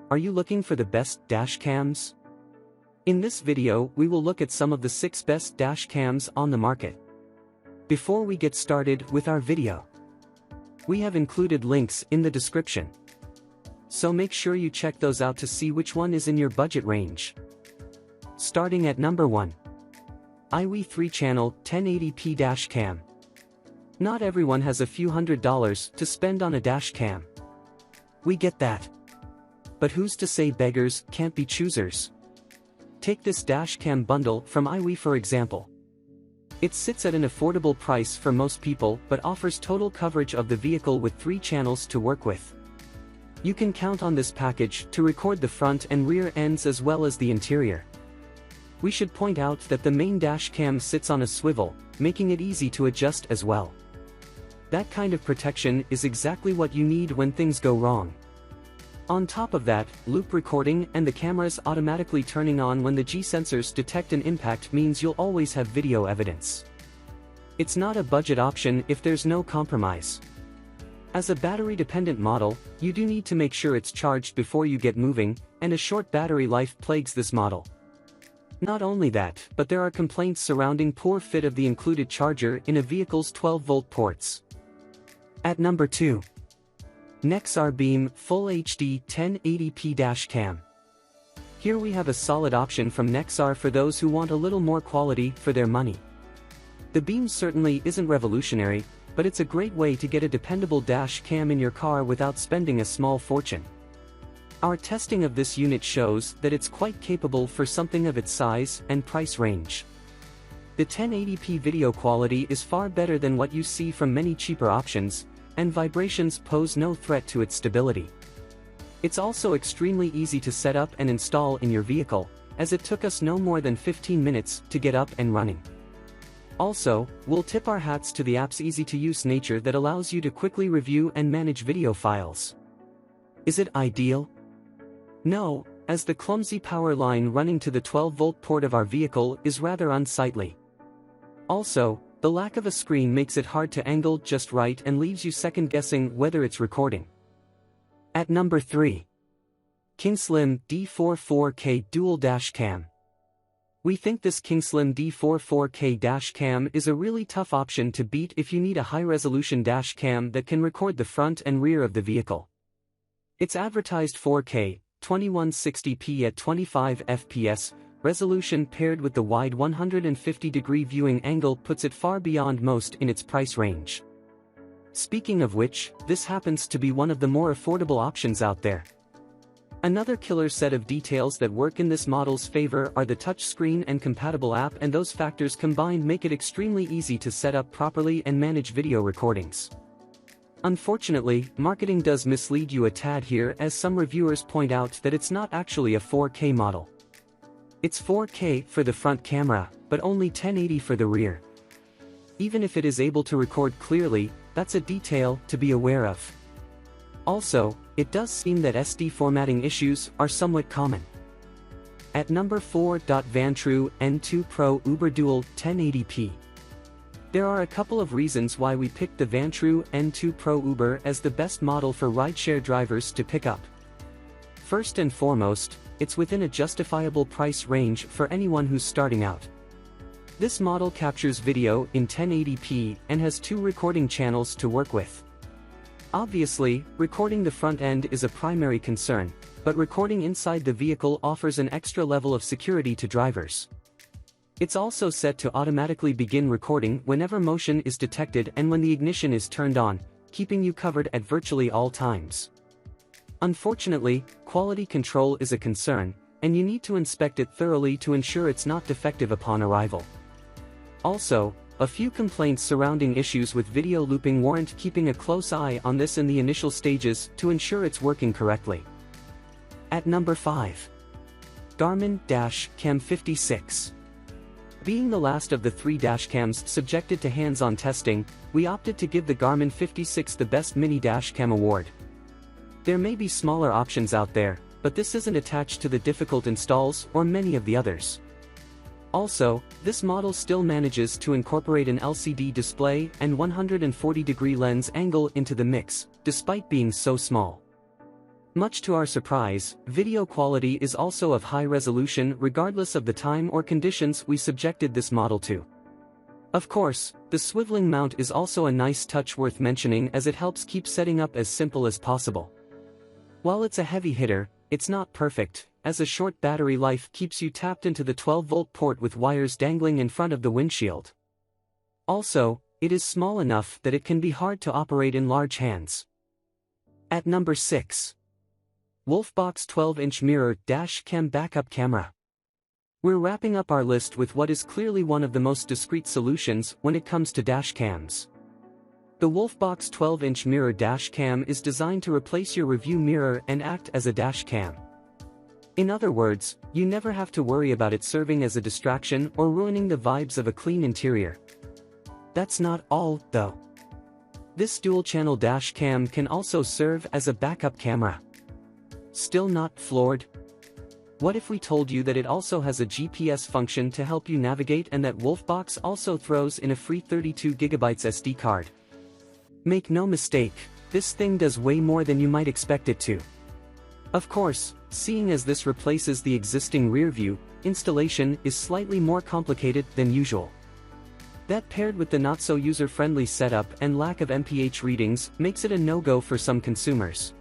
Are you looking for the best dash cams? In this video, we will look at some of the 6 best dash cams on the market. Before we get started with our video, we have included links in the description, so make sure you check those out to see which one is in your budget range. Starting at number 1. iiwey 3-channel 1080p dash cam. Not everyone has a few $100s to spend on a dash cam. We get that. But who's to say beggars can't be choosers? Take this dash cam bundle from iiwey for example. It sits at an affordable price for most people but offers total coverage of the vehicle with 3 channels to work with. You can count on this package to record the front and rear ends as well as the interior. We should point out that the main dash cam sits on a swivel, making it easy to adjust as well. That kind of protection is exactly what you need when things go wrong. On top of that, loop recording and the cameras automatically turning on when the G-sensors detect an impact means you'll always have video evidence. It's not a budget option if there's no compromise. As a battery-dependent model, you do need to make sure it's charged before you get moving, and a short battery life plagues this model. Not only that, but there are complaints surrounding poor fit of the included charger in a vehicle's 12-volt ports. At number 2. Nexar Beam Full HD 1080p dash cam. Here we have a solid option from Nexar for those who want a little more quality for their money. The Beam certainly isn't revolutionary, but it's a great way to get a dependable dash cam in your car without spending a small fortune. Our testing of this unit shows that it's quite capable for something of its size and price range. The 1080p video quality is far better than what you see from many cheaper options, and vibrations pose no threat to its stability. It's also extremely easy to set up and install in your vehicle, as it took us no more than 15 minutes to get up and running. Also, we'll tip our hats to the app's easy-to-use nature that allows you to quickly review and manage video files. Is it ideal? No, as the clumsy power line running to the 12-volt port of our vehicle is rather unsightly. Also, the lack of a screen makes it hard to angle just right and leaves you second-guessing whether it's recording. At number 3. Kingslim D44K Dual Dash Cam. We think this Kingslim D44K dash cam is a really tough option to beat if you need a high-resolution dash cam that can record the front and rear of the vehicle. It's advertised 4K, 2160p at 25 fps, resolution paired with the wide 150-degree viewing angle puts it far beyond most in its price range. Speaking of which, this happens to be one of the more affordable options out there. Another killer set of details that work in this model's favor are the touchscreen and compatible app, and those factors combined make it extremely easy to set up properly and manage video recordings. Unfortunately, marketing does mislead you a tad here, as some reviewers point out that it's not actually a 4K model. It's 4K for the front camera, but only 1080 for the rear. Even if it is able to record clearly, that's a detail to be aware of. Also, it does seem that SD formatting issues are somewhat common. At number 4. Vantru N2 Pro Uber Dual 1080p. There are a couple of reasons why we picked the Vantru N2 Pro Uber as the best model for rideshare drivers to pick up. First and foremost, it's within a justifiable price range for anyone who's starting out. This model captures video in 1080p and has 2 recording channels to work with. Obviously, recording the front end is a primary concern, but recording inside the vehicle offers an extra level of security to drivers. It's also set to automatically begin recording whenever motion is detected and when the ignition is turned on, keeping you covered at virtually all times. Unfortunately, quality control is a concern, and you need to inspect it thoroughly to ensure it's not defective upon arrival. Also, a few complaints surrounding issues with video looping warrant keeping a close eye on this in the initial stages to ensure it's working correctly. At number 5. Garmin Dash Cam 56. Being the last of the 3 dash cams subjected to hands-on testing, we opted to give the Garmin 56 the Best Mini Dash Cam award. There may be smaller options out there, but this isn't attached to the difficult installs or many of the others. Also, this model still manages to incorporate an LCD display and 140-degree lens angle into the mix, despite being so small. Much to our surprise, video quality is also of high resolution regardless of the time or conditions we subjected this model to. Of course, the swiveling mount is also a nice touch worth mentioning as it helps keep setting up as simple as possible. While it's a heavy hitter, it's not perfect, as a short battery life keeps you tapped into the 12-volt port with wires dangling in front of the windshield. Also, it is small enough that it can be hard to operate in large hands. At number 6. Wolfbox 12-inch mirror dash cam backup camera. We're wrapping up our list with what is clearly one of the most discreet solutions when it comes to dash cams. The Wolfbox 12-inch mirror dash cam is designed to replace your review mirror and act as a dash cam. In other words, you never have to worry about it serving as a distraction or ruining the vibes of a clean interior. That's not all, though. This dual-channel dash cam can also serve as a backup camera. Still not floored? What if we told you that it also has a GPS function to help you navigate and that Wolfbox also throws in a free 32GB SD card? Make no mistake, this thing does way more than you might expect it to. Of course, seeing as this replaces the existing rear view, installation is slightly more complicated than usual. That paired with the not-so-user-friendly setup and lack of MPH readings makes it a no-go for some consumers.